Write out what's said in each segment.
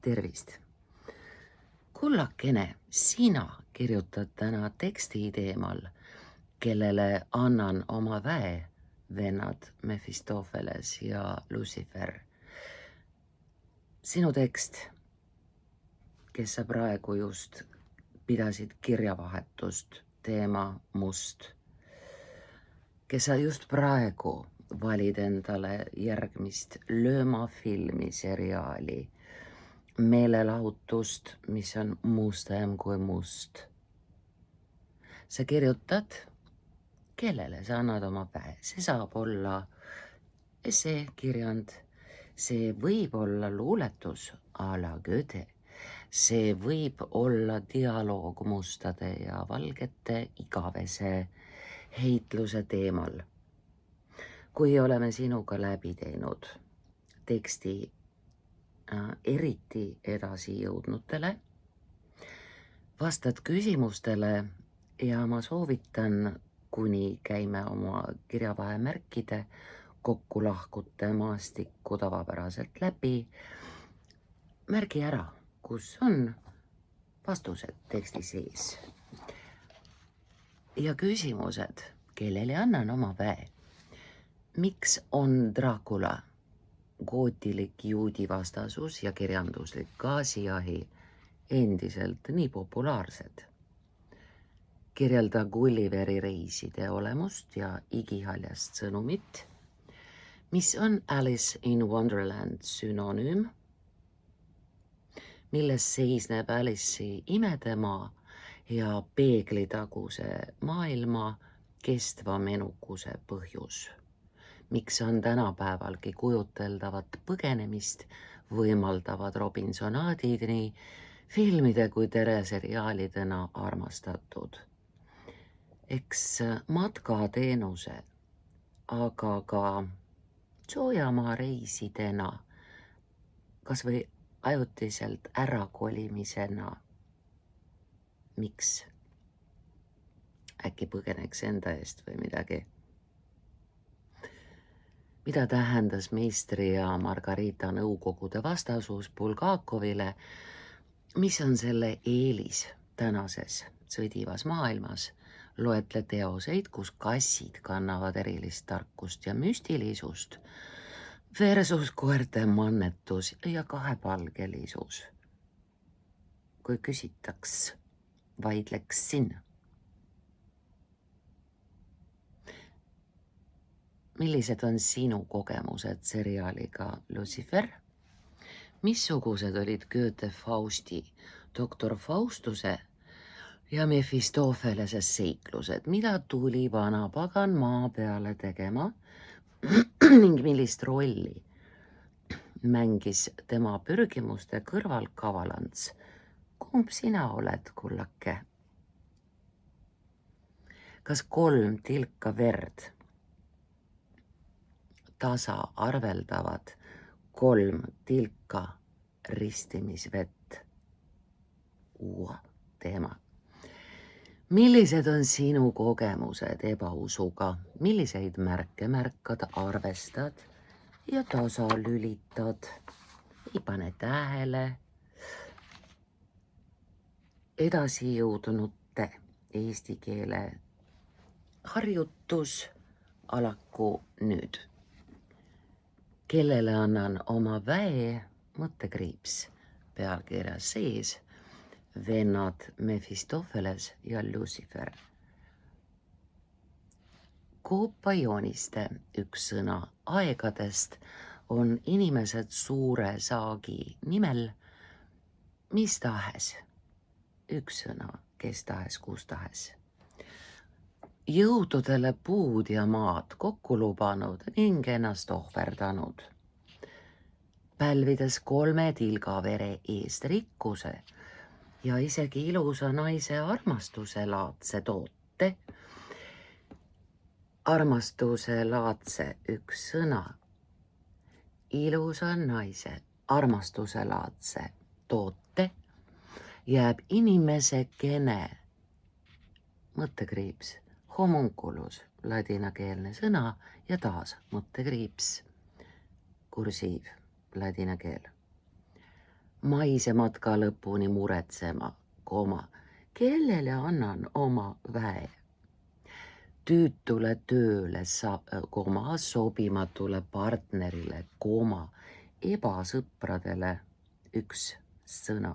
Tervist! Kullakene, sina kirjutad täna teksti teemal, kellele annan oma väe, vennad Mephistopheles ja Lucifer. Sinu tekst, kes sa praegu just pidasid kirjavahetust teema must, kes sa just praegu valid endale järgmist löömafilmi seriaali, meelelahutust, mis on mustem kui must. Sa kirjutad, kellele sa annad oma väe. See saab olla essee, kirjand, see võib olla luuletus a la Goethe, see võib olla dialoog mustade ja valgete igavese heitluse teemal. Kui oleme sinuga läbi teinud teksti eriti edasi jõudnutele, vastad küsimustele ja ma soovitan, kuni käime oma kirjavahemärkide kokkulahkute maastikku tavapäraselt läbi, märgi ära, kus on vastused teksti sees. Ja küsimused, kellele annan oma väe. Miks on Dracula gootilik juudi vastasus ja kirjanduslik gaasijahi endiselt nii populaarsed? Kirjelda Gulliveri reiside olemust ja igihaljast sõnumit. Mis on Alice in Wonderland sünonüüm? Milles seisneb Alice'i imedemaa ja peeglitaguse maailma kestva menukuse põhjus? Miks on tänapäevalgi kujuteldavat põgenemist võimaldavad Robinsonaadid nii filmide kui teleseriaalidena armastatud? Eks matkateenuse, aga ka soojamaa reisidena, kas või ajutiselt ärakolimisena. Miks? Äkki põgeneks enda eest või midagi? Mida tähendas meistri ja Margarita nõukogude vastasus Bulgakovile? Mis on selle eelis tänases sõdivas maailmas? Loetle teoseid, kus kassid kannavad erilist tarkust ja müstilisust versus koerte mannetus ja kahepalgelisus. Kui küsitaks, vaidleksin. Millised on sinu kogemused seriaaliga Lucifer? Missugused olid Goethe Fausti, doktor Faustuse ja Mephistophelese seiklused? Mida tuli vana pagan maa peale tegema ning millist rolli mängis tema pürgimuste kõrval kavalants? Kumb sina oled, kullake? Kas 3 tilka verd tasa arveldavad 3 tilka ristimisvett? Teema. Millised on sinu kogemused ebausuga? Milliseid märke märkad, arvestad ja tasa lülitad? Ei pane tähele. Edasi jõudnute eesti keele harjutus alaku nüüd. Kellele annan oma väe, mõttekriips, pealkirja sees, vennad Mephistopheles ja Lucifer. Koopajooniste üks sõna aegadest on inimesed suure saagi nimel mis tahes, üks sõna, kes tahes, kus tahes. Jõududele puud ja maad kokku lubanud ning ennast ohverdanud. Pälvides 3 tilga vere eest rikkuse ja isegi ilusa naise armastuse laadse toote. Armastuse laadse üks sõna. Ilusa naise armastuse laadse toote jääb inimesekene, mõttekriips, homunculus, ladinakeelne sõna ja taas mõttekriips, kursiiv, ladina keel. maise matka lõpuni muretsema, koma, kellele annan oma väe. Tüütule tööle koma, sobimatule partnerile, koma, ebasõpradele üks sõna,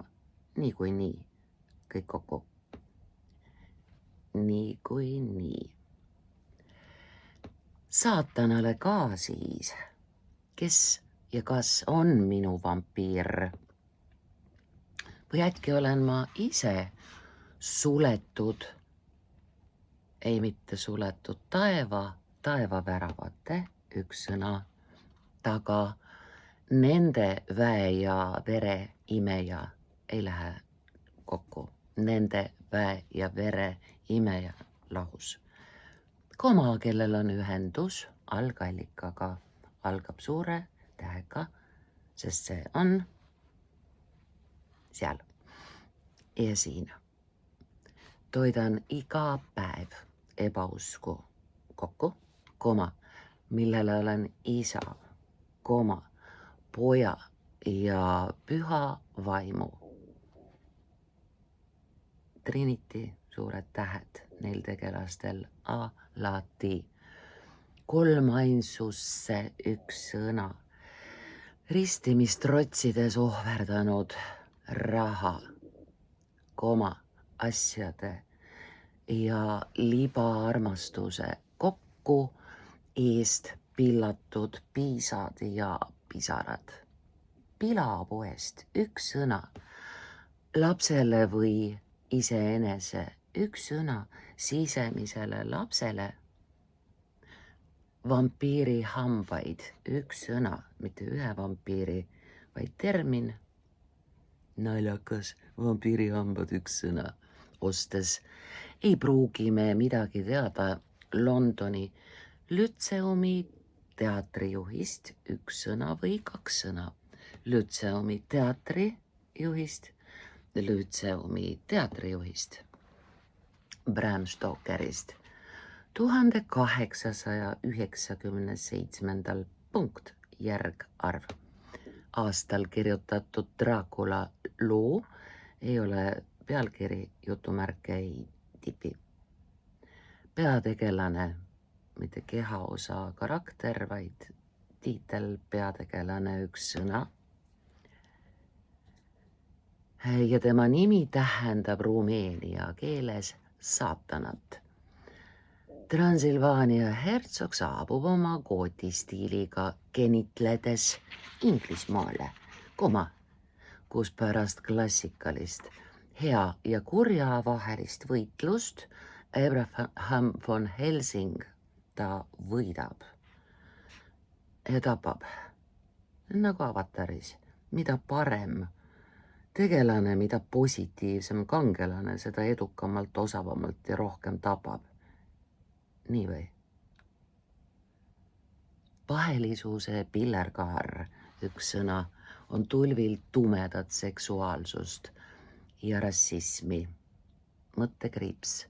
niikuinii, kõik kokku. Niikuinii. Saatanale ka siis, kes ja kas on minu vampiir? Või äkki olen ma ise suletud, ei mitte suletud taevaväravate, üks sõna, taga, nende väe ja vere imeja ei lähe kokku, nende väe ja vere imeja lahus. Koma, kellel on ühendus algallikaga, algab suure tähega, sest see on seal ja siin. Toidan iga päev ebausku kokku, koma, millele olen isa, koma, poja ja püha vaimu. Trinity, suured tähed, neil tegelastel alati. Kolmainsusse üks sõna, ristimist rotsides ohverdanud raha, koma, asjade ja libaarmastuse kokku, eest pillatud piisad ja pisarad. Pilapoest üks sõna, lapsele või iseenese üks sõna, sisemisele lapsele, vampiiri hambaid üks sõna, mitte ühe vampiiri, vaid termin, naljakas, vampiiri hambad üks sõna. Ostes ei pruugi me midagi teada Londoni Lütseumi teatrijuhist üks sõna või kaks sõna. Lütseumi teatrijuhist, Lütseumi teatrijuhist, Bram Stokerist, 1897. punkt järgarv. Aastal kirjutatud Dracula loo ei ole pealkiri jutumärke ei tipi. Peategelane, mitte kehaosa karakter, vaid tiitel peategelane üks sõna. Ja tema nimi tähendab rumeenia keeles saatanat. Transilvaania hertsog saabub oma gootistiiliga genitledes Inglismaale, kus pärast klassikalist hea ja kurja vahelist võitlust Abraham von Helsing ta võidab ja tapab, nagu Avataris, mida parem tegelane, mida positiivsem kangelane, seda edukamalt, osavamalt ja rohkem tapab. Nii või? Pahelisuse pillerkaar, üks sõna, on tulvil tumedat seksuaalsust ja rassismi. Mõttekriips.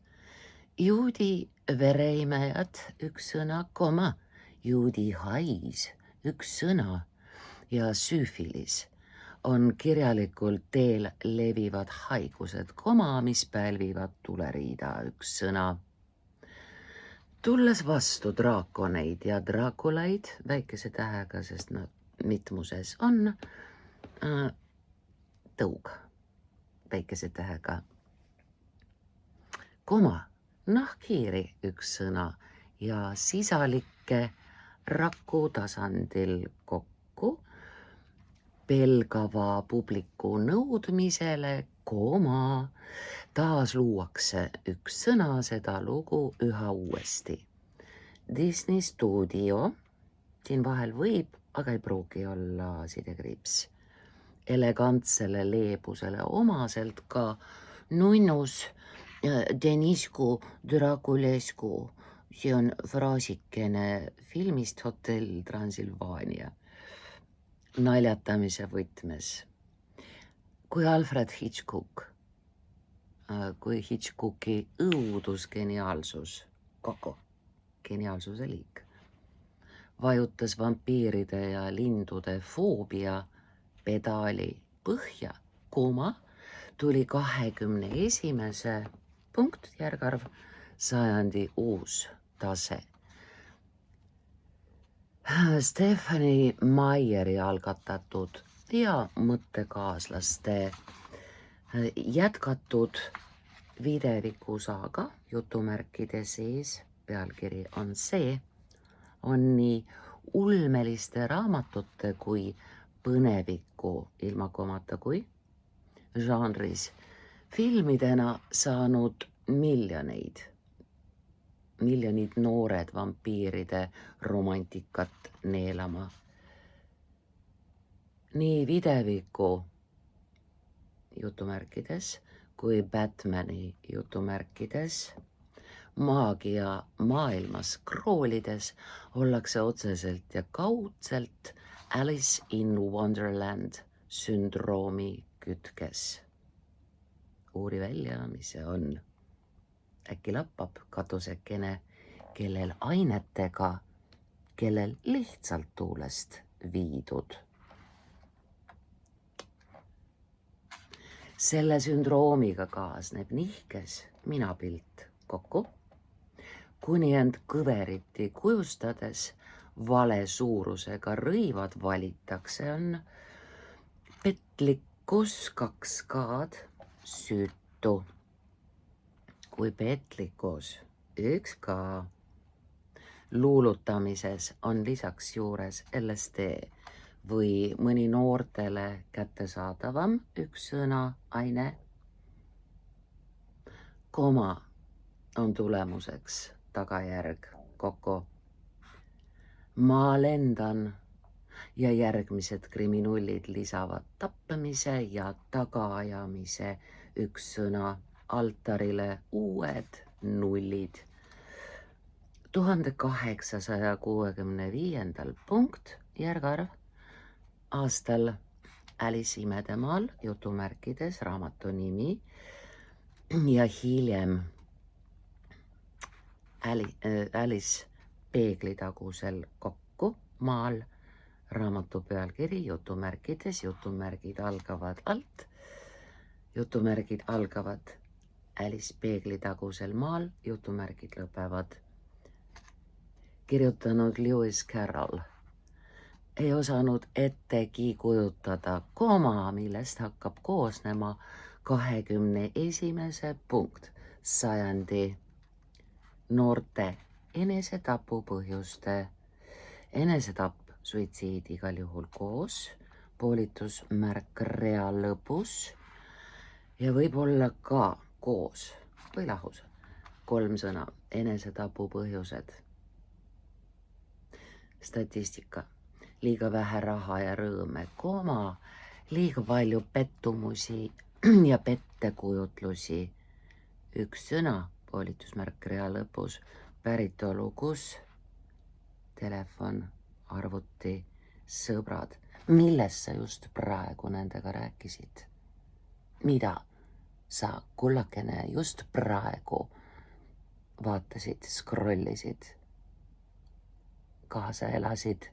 Juudi vereimejad, üks sõna, koma, juudi hais, üks sõna ja süüfilis on kirjalikult teel levivad haigused, koma, mis pälvivad tuleriida, üks sõna. Tulles vastu draakoneid ja draakulaid väikese tähega, sest nad mitmuses on, tõug väikese tähega, koma, nahkhiiri üks sõna ja sisalikke raku tasandil kokku, pelgava publiku nõudmisele, koma, taas luuakse üks sõna, seda lugu üha uuesti. Disney stuudio, siin vahel võib, aga ei pruugi olla sidekriips. Elegantsele leebusele omaselt ka nunnus Deniscu Draculescu, see on fraasikene filmist Hotell Transilvaania, naljatamise võtmes. Kui Alfred Hitchcock, kui Hitchcocki õudusgeniaalsus, kokku, geniaalsuse liik, vajutas vampiiride ja lindude foobia pedaali põhja, kooma, tuli 21. punkt, järgarv, sajandi uus tase. Stephanie Meyeri algatatud ja mõttekaaslaste jätkatud videvikusaaga, jutumärkide sees, pealkiri on see, on nii ulmeliste raamatute kui põneviku ilma komata kui žanris filmidena saanud miljonid noored vampiiride romantikat neelama. Nii videviku jutumärkides kui Batmani jutumärkides maagia maailmas kroolides ollakse otseselt ja kaudselt Alice in Wonderland sündroomi kütkes. Uuri välja, mis see on. Äkki lappab katusekene, kellel ainetega, kellel lihtsalt tuulest viidud. Selle sündroomiga kaasneb nihkes minapilt kokku, kuni end kõveriti kujustades vale suurusega rõivad valitakse, on petlikkus 2K-d süütu. Kui petlikkus 1K luulutamises on lisaks juures LSD või mõni noortele kättesaadavam üks sõna aine, koma on tulemuseks tagajärg kokku. Ma lendan ja järgmised kriminullid lisavad tappamise ja tagaajamise üks sõna altarile uued nullid. 1865. punkt, järgarv, aastal Alice imedemaal, jutumärkides raamatu nimi, ja hiljem Alice peeglitagusel kokku maal, raamatu pealkiri jutumärkides, jutumärgid algavad alt, jutumärgid algavad Alice peeglitagusel maal, jutumärgid lõpevad. Kirjutanud Lewis Carroll ei osanud ettegi kujutada koma, millest hakkab koosnema 21. punkt sajandi noorte enesetapupõhjuste, enesetapp, suitsiid igal juhul koos, poolitusmärk rea lõpus ja võib-olla ka koos või lahus. 3 sõna, enesetapupõhjused. Statistika, liiga vähe raha ja rõõme, koma, liiga palju pettumusi ja pettekujutlusi. 1 sõna, poolitusmärk rea lõpus, päritolu kus, telefon, arvuti, sõbrad. Millest sa just praegu nendega rääkisid? Mida sa, kullakene, just praegu vaatasid, scrollisid, kaasa elasid?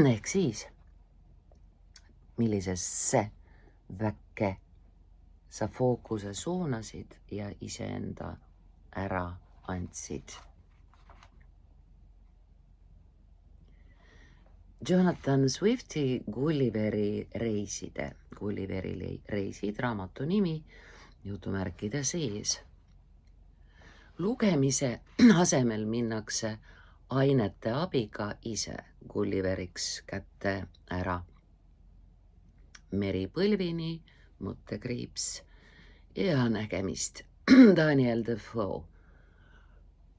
Ehk siis, millisesse väkke sa fookuse suunasid ja iseenda ära andsid. Jonathan Swifti Gulliveri reisid, raamatu nimi, jutumärkide sees. Lugemise asemel minnakse ainete abiga ise Gulliveriks kätte ära. Meri põlvini, mõttekriips ja nägemist. Daniel Defoe,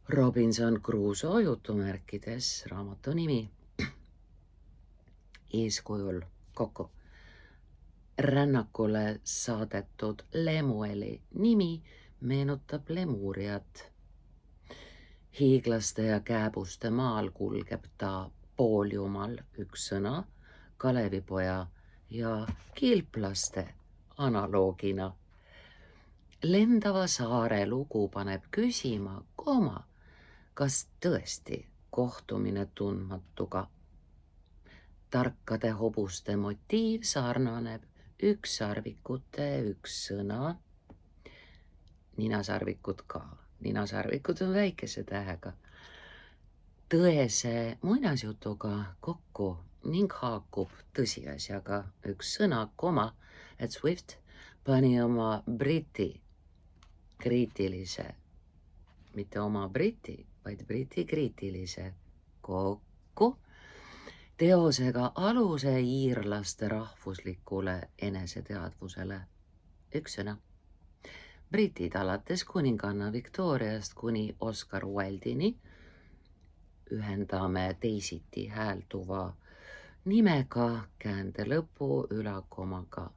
Robinson Crusoe, jutumärkides, raamatu nimi, eeskujul kokku. Rännakule saadetud Lemueli nimi meenutab Lemuriat. Hiiglaste ja kääbuste maal kulgeb ta pooljumal, 1 sõna, Kalevipoja ja kilplaste analoogina. Lendava saare lugu paneb küsima, kas tõesti kohtumine tundmatuga. Tarkade hobuste motiiv sarnaneb ükssarvikute üks sõna, ninasarvikud ka, ninasarvikud on väikese tähega, tõese muinasjutuga kokku ning haakub tõsiasjaga üks sõna, koma, et Swift pani oma Briti kriitilise, mitte oma Briti, vaid Briti kriitilise kokku teosega aluse iirlaste rahvuslikule eneseteadvusele. Üks sõna. Britid alates kuninganna Victoriast kuni Oscar Wildeni ühendame teisiti häälduva nimega käändelõpu ülakomaga.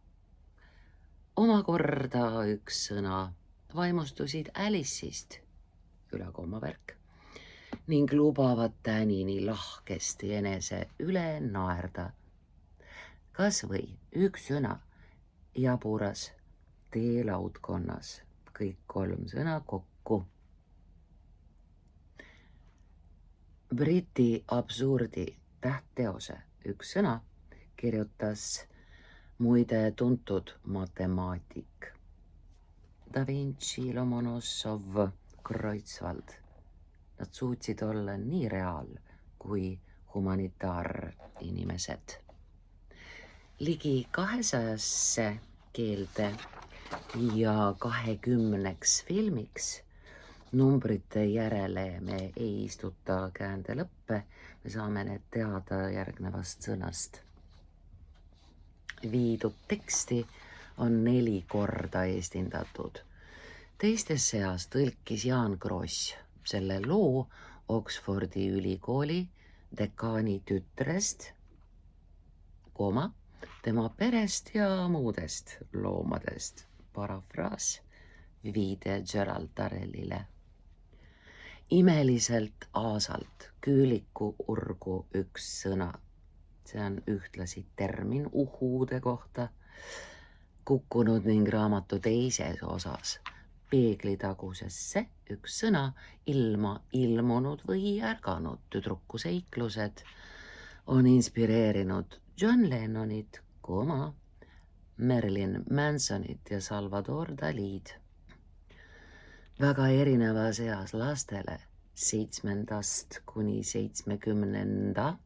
Omakorda üks sõna vaimustusid Alice'ist, ülakomavärk, ning lubavad tänini lahkesti enese üle naerda. Kas või üks sõna jaburas teelaudkonnas, kõik kolm sõna kokku. Briti absurdi tähtteose üks sõna kirjutas muide tuntud matemaatik Da Vinci, Lomonossov, Kreutzwald. Nad suutsid olla nii reaal- kui humanitaarinimesed. Ligi 200 keelde ja 20 filmiks numbrite järele me ei istuta käändelõppe, me saame need teada järgnevast sõnast. Viidud teksti on 4 korda eestindatud. Teistes seas tõlkis Jaan Kross selle loo Oxfordi ülikooli dekaani tütrest, tema perest ja muudest loomadest, parafraas, viide Gerald Darrellile. Imeliselt aasalt, küüliku urgu üks sõna, see on ühtlasi termin uhuude kohta, kukkunud ning raamatu teises osas peeglitagusesse üks sõna ilma ilmunud või ärganud tüdruku seiklused on inspireerinud John Lennonit, Marilyn Mansonit ja Salvador Dalid. Väga erinevas eas lastele 7. kuni 70.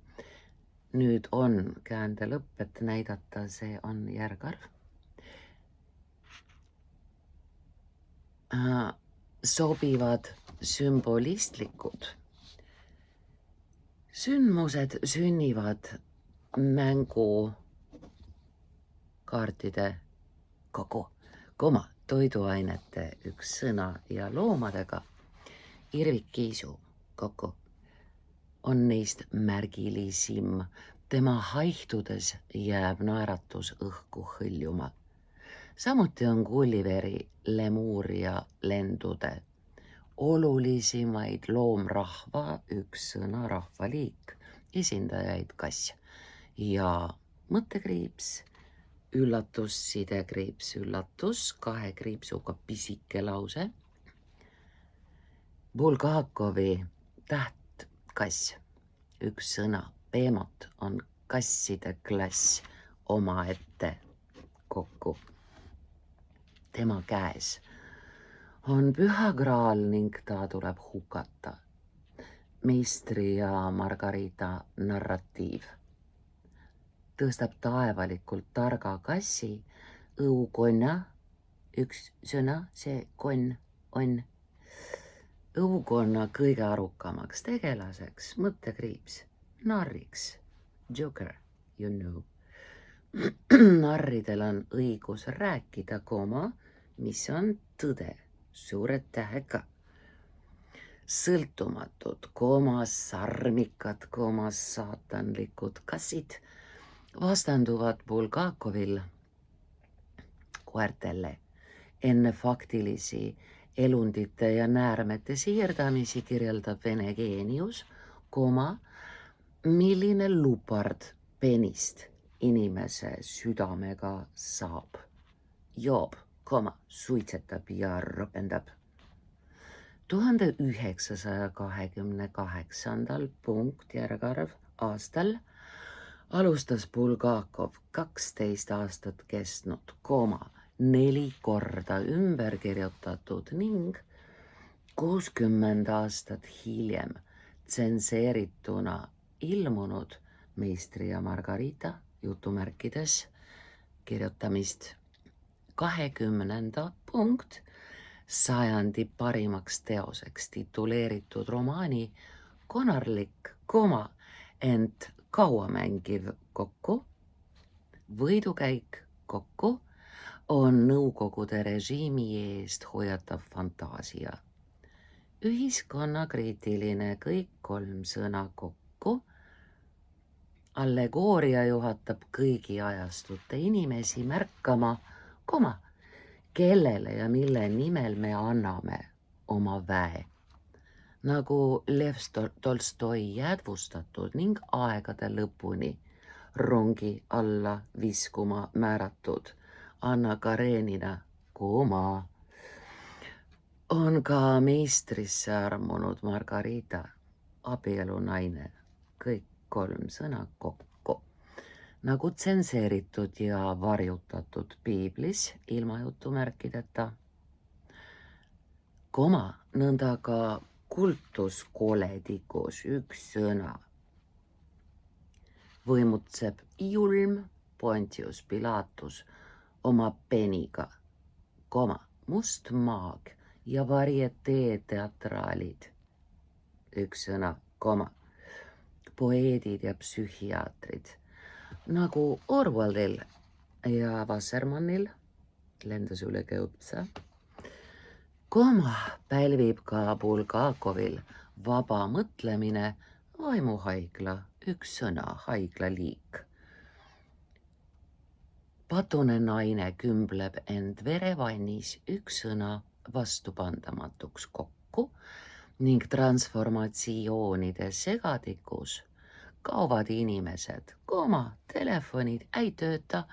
Nüüd on käändelõpp, et näidata, see on järgarv. Sobivad sümbolistlikud sündmused sünnivad mängukaartide kogu, toiduainete üks sõna ja loomadega. Irvik Kiisu kokku on neist märgilisim, tema haihtudes jääb naeratus õhku hõljuma. Samuti on Gulliveri Lemuria lendude olulisemaid loomrahva üks sõna rahvaliik, esindajaid kass ja mõttekriips, üllatus, sidekriips, üllatus, 2 kriipsuga pisike lause. Bulgakovi tähtkass, üks sõna, Beemot on kasside klass omaette kokku. Tema käes on püha graal ning ta tuleb hukata. Meistri ja Margarita narratiiv tõstab taevalikult targa kassi, õukonna, üks sõna, see konn on õukonna kõige arukamaks tegelaseks, mõttekriips, narriks, joker, you know. Narridel on õigus rääkida, mis on tõde, suure tähega. Sõltumatud, sarmikad, saatanlikud kassid vastanduvad Bulgakovil koertele enne faktilisi elundite ja näärmete siirdamisi kirjeldab vene geenius, milline lupard penist inimese südamega saab. Joob, suitsetab ja ropendab. 1928. järgarv aastal Alustas Bulgakov 12 aastat kestnud, 4 korda ümber kirjutatud ning 60 aastat hiljem tsenseerituna ilmunud Meistri ja Margarita jutumärkides kirjutamist 20. punkt sajandi parimaks teoseks tituleeritud romaani konarlik, ent kauamängiv kokku, võidukäik kokku on Nõukogude režiimi eest hoiatav fantaasia. Ühiskonnakriitiline kõik 3 sõna kokku. Allegooria juhatab kõigi ajastute inimesi märkama, kellele ja mille nimel me anname oma väe. Nagu Lev Tolstoi jäädvustatud ning aegade lõpuni rongi alla viskuma määratud Anna Karenina on ka Meistrisse armunud Margarita abielunaine, kõik 3 sõna kokku. Nagu tsenseeritud ja varjutatud piiblis ilma jutumärkideta, nõnda ka kultuskooledikus üks sõna võimutseb julm Pontius Pilatus oma peniga, must maag ja varietee teatraalid, üks sõna, poeedid ja psühhiaatrid, nagu Orwellil ja Wassermannil lendas üle Kõõpsa, pälvib ka Bulgakovil vaba mõtlemine vaimuhaigla, üks sõna, haiglaliik. Patune naine kümbleb end verevannis, üks sõna vastupandamatuks kokku ning transformatsioonide segadikus kaovad inimesed, telefonid ei tööta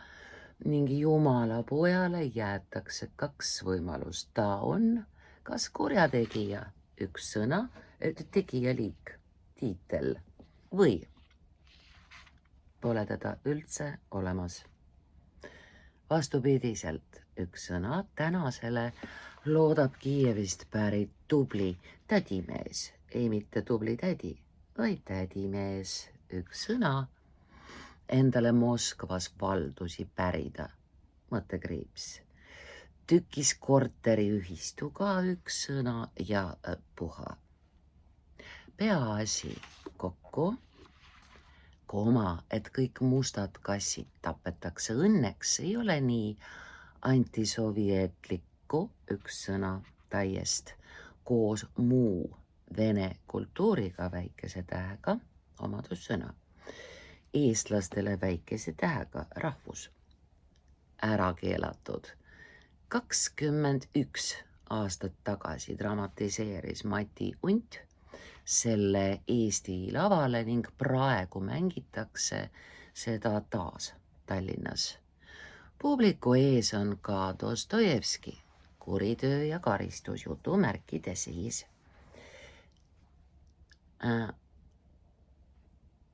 ning Jumala pojale jäetakse 2 võimalust. Ta on kas kurjategija, üks sõna, tegijaliik, tiitel, või pole teda üldse olemas. Vastupidiselt, üks sõna tänasele loodab Kiievist pärit tubli tädimees, ei mitte tubli tädi, vaid tädimees, üks sõna, endale Moskvas valdusi pärida, mõttekriips, tükis korteriühistuga, üks sõna ja puha. Peaasi kokku, et kõik mustad kassid tapetakse, õnneks ei ole nii antisovjetlikku, üks sõna täiest, koos muu vene kultuuriga väikese tähega, omadussõna. Eestlastele väikese tähega, rahvus, ära keelatud. 21 aastat tagasi dramatiseeris Mati Unt selle Eesti lavale ning praegu mängitakse seda taas Tallinnas. Publiku ees on ka Dostojevski, Kuritöö ja karistus jutumärkide sees.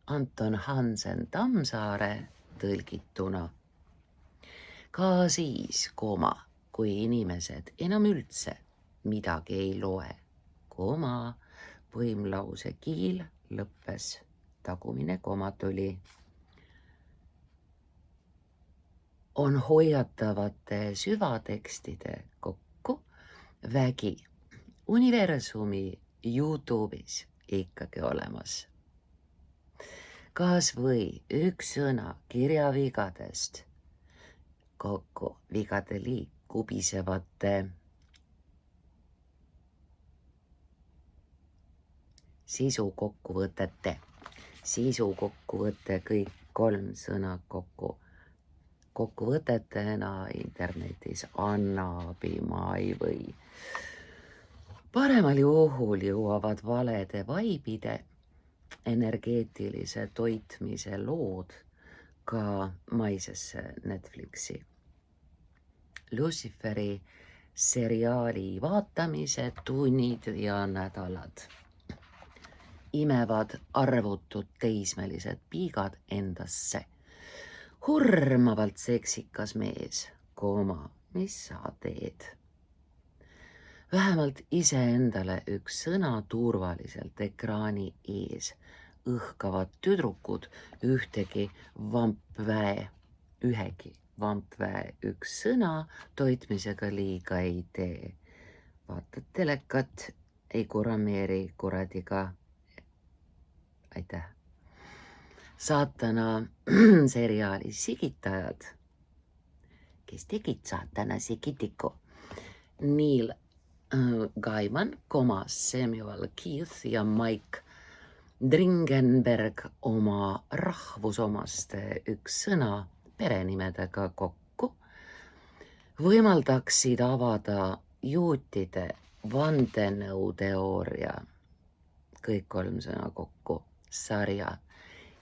Anton Hansen Tammsaare tõlgituna. Ka siis, kui inimesed enam üldse midagi ei loe, põimlause kiil lõppes, tagumine tuli. On hoiatavate süvatekstide kokku vägi universumi YouTube'is ikkagi olemas. Kas või üks sõna kirjavigadest kokku, vigade liik kubisevate sisukokkuvõte kõik 3 sõna kokku. Kokkuvõtetena internetis annabi ma ei või. Paremal juhul jõuavad valede vaibide energeetilise toitmise lood ka maisesse Netflixi. Luciferi seriaali vaatamise tunnid ja nädalad. imevad arvutud teismelised piigad endasse. Hurmavalt seksikas mees, mis sa teed? Vähemalt iseendale üks sõna turvaliselt ekraani ees. Õhkavad tüdrukud ühegi vampväe üks sõna toitmisega liiga ei tee. Vaatad telekat, ei kurameeri kuradiga. Aitäh. Saatana seriaali Sigitajad, kes tegid saatana sigitiku. Neil Gaiman, Samuel Keith ja Mike Dringenberg oma rahvusomaste üks sõna perenimedega kokku võimaldaksid avada juutide vandenõuteooria, kõik 3 sõna kokku, sarja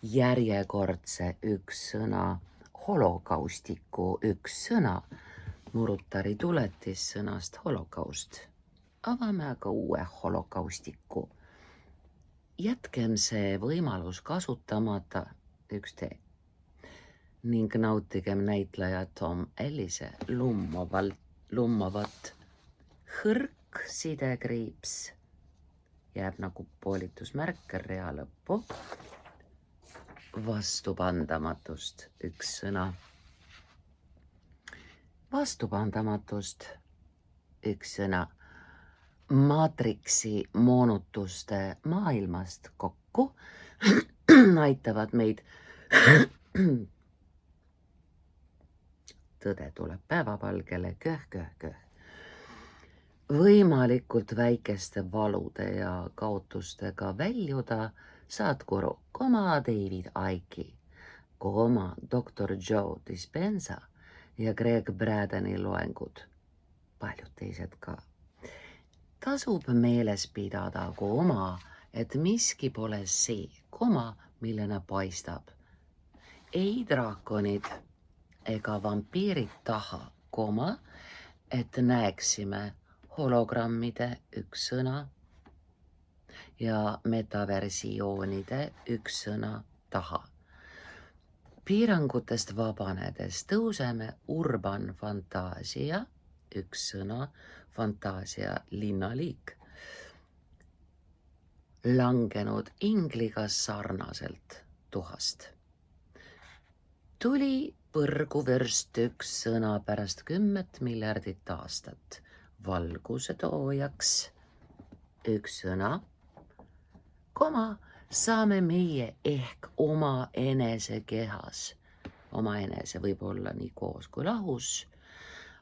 järjekordse üks sõna, holokaustiku üks sõna, Murutari tuletis sõnast holokaust. Avame aga uue holokaustiku. Jätkem see võimalus kasutamata, üks tee, ning nautigem näitleja Tom Ellise lummavat hõrk sidekriips, jääb nagu poolitusmärk rea lõppu, vastupandamatust üks sõna, vastupandamatust üks sõna, maatriksi moonutuste maailmast kokku aitavad meid tõde tuleb päevavalgele, köh. Võimalikult väikeste valude ja kaotustega väljuda Sadhguru, David Icke, Dr. Joe Dispenza ja Greg Bradeni loengud, paljud teised ka. Tasub meeles pidada, et miski pole see, millena paistab. Ei draakonid ega vampiirid taha, et näeksime hologrammide üks sõna ja metaversioonide üks sõna taha. Piirangutest vabanedes tõuseme urban fantaasia, üks sõna, fantaasia linnaliik, langenud ingliga sarnaselt tuhast. Tuli põrguvürst üks sõna pärast 10 miljardit aastat, valguse toojaks üks sõna, saame meie ehk oma enese kehas, oma enese võib olla nii koos kui lahus,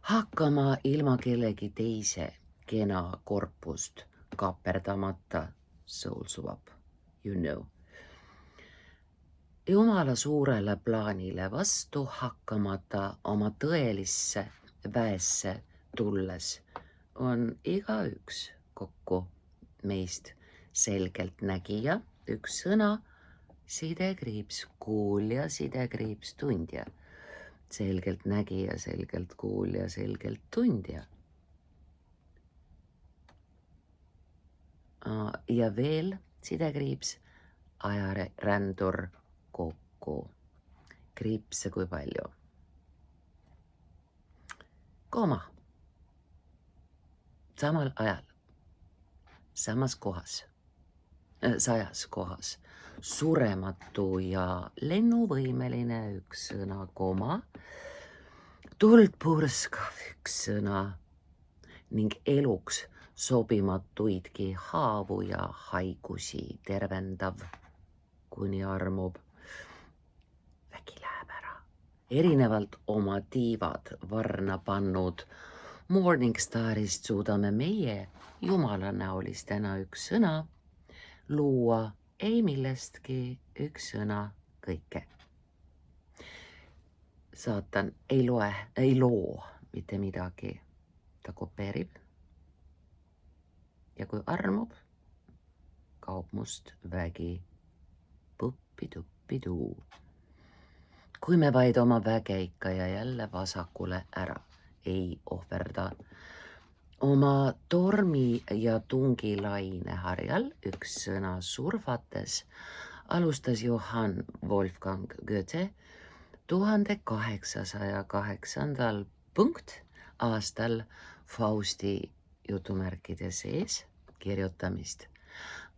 hakkama ilma kellegi teise kena korpust kaaperdamata, soul swap, you know. Jumala suurele plaanile vastu hakkamata oma tõelisse väesse tulles on igaüks kokku meist selgelt nägija, üks sõna, sidekriips kuulja, sidekriips tundja. Selgelt nägija, selgelt kuulja, selgelt tundja. Ja veel sidekriips, ajarändur kokku. Kriipse kui palju. Samal ajal, sajas kohas, surematu ja lennuvõimeline üks sõna, tuld purskav üks sõna ning eluks sobimatuidki haavu ja haigusi tervendav, kuni armub. Vägi läheb ära. Erinevalt oma tiivad varna pannud Morningstarist suudame meie Jumala näolistena üks sõna luua ei millestki üks sõna kõike. Saatan ei loo mitte midagi, ta kopeerib. Ja kui armub, kaob must vägi, puppi-tuppi-tuu. Kui me vaid oma väge ikka ja jälle vasakule ära ei ohverda, Oma tormi ja tungilaine harjal üks sõna surfates alustas Johann Wolfgang Goethe 1808. aastal Fausti jutumärkide sees kirjutamist.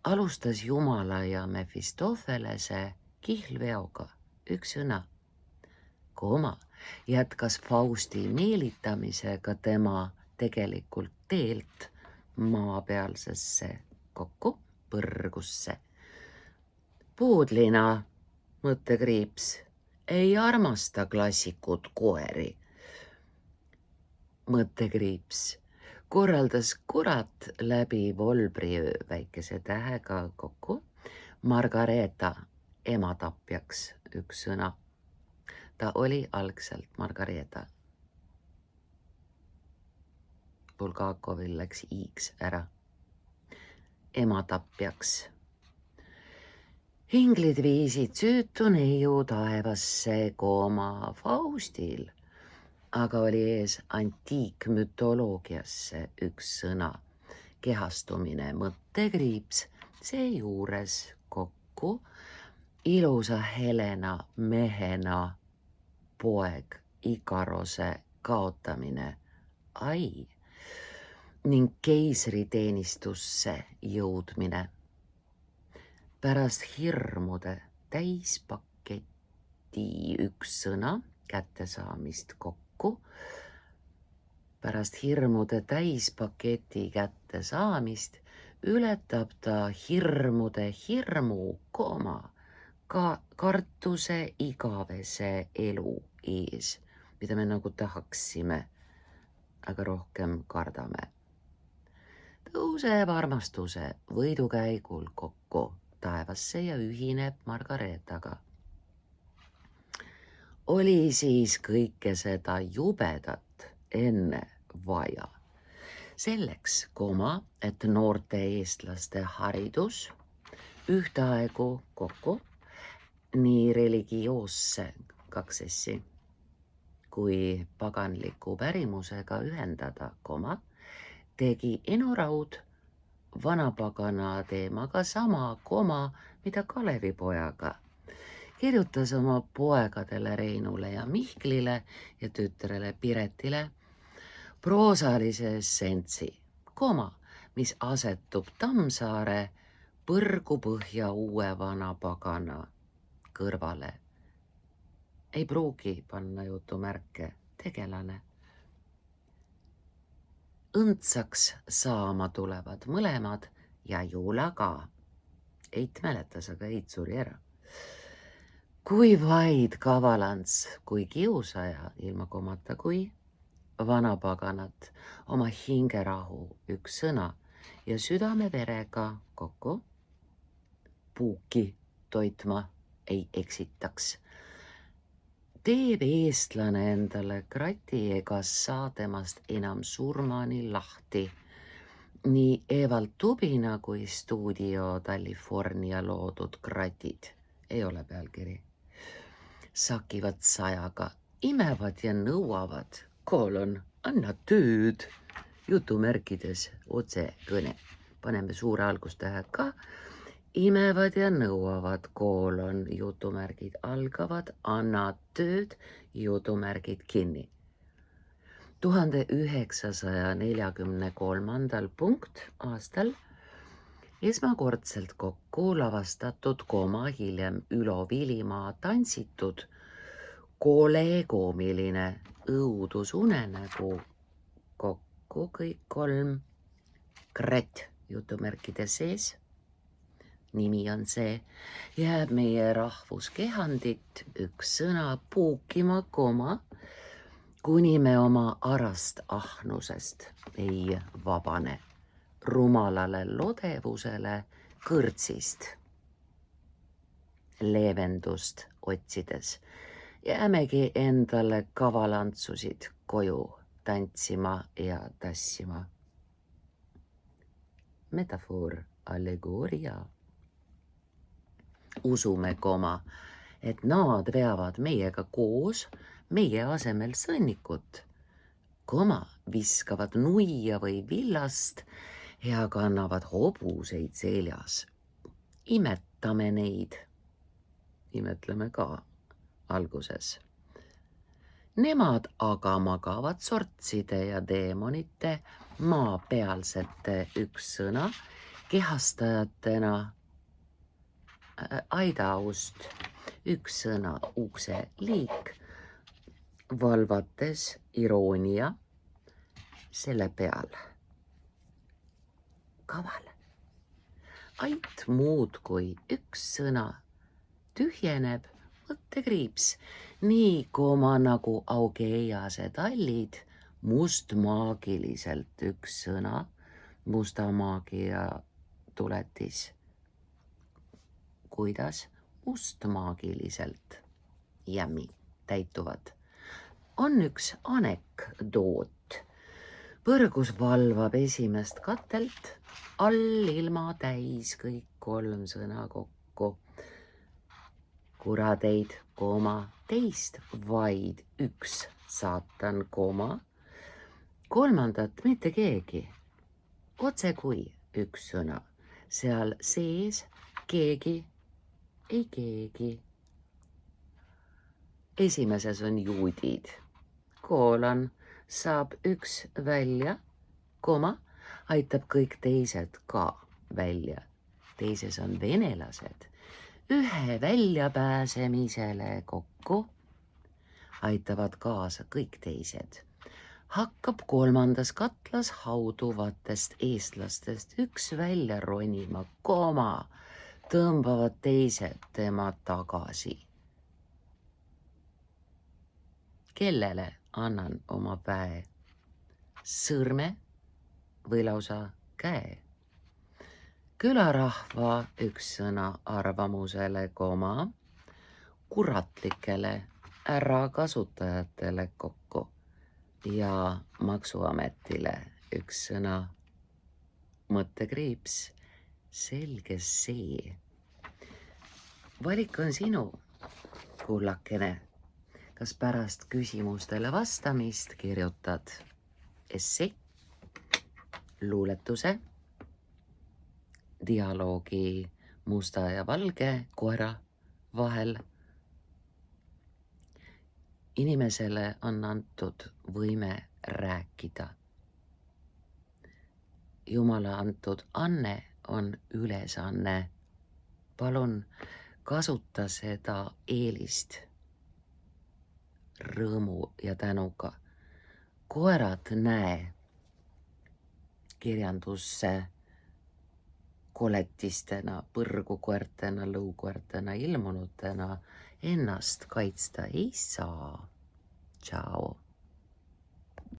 Alustas Jumala ja Mefistofelese kihlveoga üks sõna, jätkas Fausti meelitamisega tema tegelikult teelt maapealsesse kokku põrgusse. Puudlina, mõttekriips, ei armasta klassikud koeri. Mõttekriips, korraldas kurat läbi volbriöö väikese tähega kokku Margareeta ematapjaks üks sõna. Ta oli algselt Margareeta. Bulgakovil läks iiks ära. Ematapjaks. Inglid viisid süütu neiu taevasse Faustil, aga oli ees antiikmütoloogiasse üks sõna, kehastumine, mõttekriips, seejuures kokku ilusa Helena mehena poeg Ikarose kaotamine, ning keisriteenistusse jõudmine. Pärast hirmude täispaketi üks sõna kättesaamist kokku. Pärast hirmude täispaketi kättesaamist ületab ta hirmude hirmu, kartuse igavese elu ees, mida me nagu tahaksime, aga rohkem kardame. Tõuseb armastuse võidukäigul kokku taevasse ja ühineb Margareetaga. Oli siis kõike seda jubedat enne vaja. Selleks, et noorte eestlaste haridus ühtaegu kokku nii religioosse kui paganliku pärimusega ühendada, tegi Eno Raud vanapagana teemaga sama, mida Kalevipojaga. Kirjutas oma poegadele Reinule ja Mihklile ja tütrele Piretile proosalise essentsi, mis asetub Tammsaare põrgupõhja uue vanapagana kõrvale. Ei pruugi panna jutumärke tegelane. Õndsaks saama tulevad mõlemad ja Juula ka. Eit mäletas, aga Eit suri ära. Kui vaid kavalants, kui kiusaja, ilma komata kui vanapaganat, oma hingerahu üks sõna ja südameverega kokku puuki toitma ei eksitaks. Teeb eestlane endale krati ega saa temast enam surmani lahti. Nii Evald Tubina kui Stuudio California loodud kratid, ei ole pealkiri, sakivad sajaga, imevad ja nõuavad, anna tööd, jutumärkides otsekõne. Paneme suure algustähe ka. Imevad ja nõuavad, jutumärgid algavad, anna tööd, jutumärgid kinni. 1943. aastal esmakordselt kokku lavastatud, hiljem Ülo Vilimaa tantsitud koomiline õudusunenägu, kokku kõik kolm kratt jutumärkide sees. Nimi on see, jääb meie rahvuskehandit üks sõna puukima, kuni me oma arast ahnusest ei vabane, rumalale lodevusele kõrtsist leevendust otsides. Jäämegi endale kavalantsusid koju tantsima ja tassima. Metafoor, allegooria. Usume, et nad veavad meiega koos meie asemel sõnnikut, viskavad nuia või villast ja kannavad hobuseid seljas. Imetame neid. Imetleme ka alguses. Nemad aga magavad sortside ja teemonite maapealsete ükssõna kehastajatena aidaust ükssõna ukse liik, valvates iroonia selle peal. Kaval. Ait muudkui ükssõna tühjeneb mõttekriips, nii nagu Augeiase tallid mustmaagiliselt ükssõna, musta maagia tuletis. Kuidas mustmaagiliselt jämmi täituvad. On üks anekdoot. Põrgus valvab esimest katelt, all ilma täis kõik 3 sõna kokku. Kurateid, teist vaid üks saatan, kolmandat mitte keegi. Otse kui üks sõna, seal sees keegi, ei keegi. Esimeses on juudid, saab üks välja, aitab kõik teised ka välja. Teises on venelased, ühe väljapääsemisele kokku aitavad kaasa kõik teised. Hakkab 3. katlas hauduvatest eestlastest üks välja ronima, tõmbavad teised tema tagasi. Kellele annan oma väe? Sõrme või lausa käe? Külarahva ükssõna arvamusele, kuratlikele ärakasutajatele kokku ja maksuametile ükssõna mõttekriips, selge see. Valik on sinu, kullakene. Kas pärast küsimustele vastamist kirjutad essee, luuletuse, dialoogi musta ja valge koera vahel? Inimesele on antud võime rääkida. Jumala antud anne on ülesanne. Palun kasuta seda eelist rõõmu ja tänuga. Koerad näe kirjandusse koletistena, põrgukoertena, lõukoertena, ilmunutena ennast kaitsta ei saa. Tšau.